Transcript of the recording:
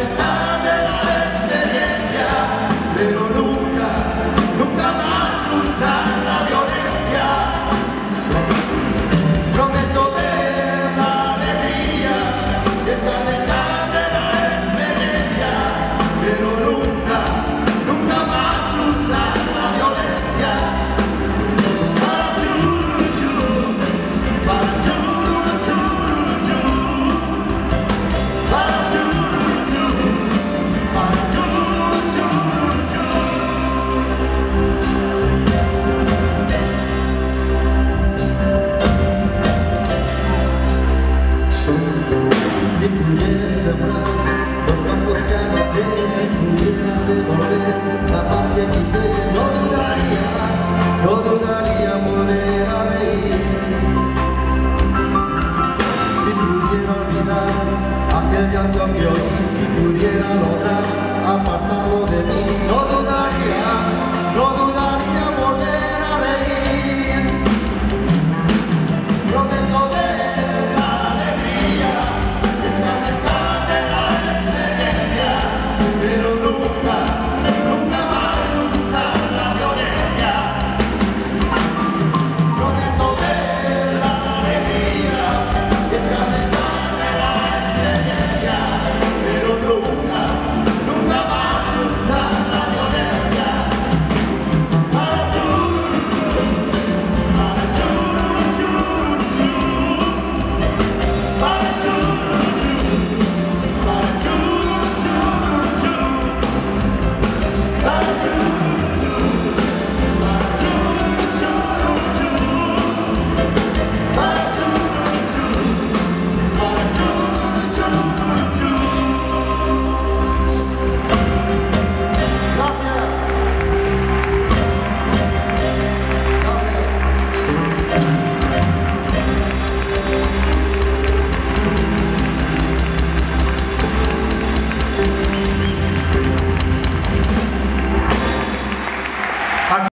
aumentar de la experiencia, pero nunca, nunca más usar la violencia. Prometo ver la alegría, desaumentar de la experiencia, pero nunca, nunca más usar la violencia. Para churuchu, para churuchu, para churuchu, para churuchu. Si pudiera sembrar los campos que arrasé, si pudiera devolver la paz que quité, no dudaría en volver a reír. Si pudiera olvidar aquel llanto que oí, si pudiera lograr apartarlo de mí, no dudaría en volver a reír. Prometo ver la alegría, desaumentar de la experiencia, pero nunca, nunca más usar la violencia. Prometo ver la alegría, desaumentar de la experiencia, pero nunca, nunca más usar la violencia. Para churuchu, para churuchu, para churuchu, para churuchu, para churuchu, para churuchu, para churuchu, para churuchu. Gracias.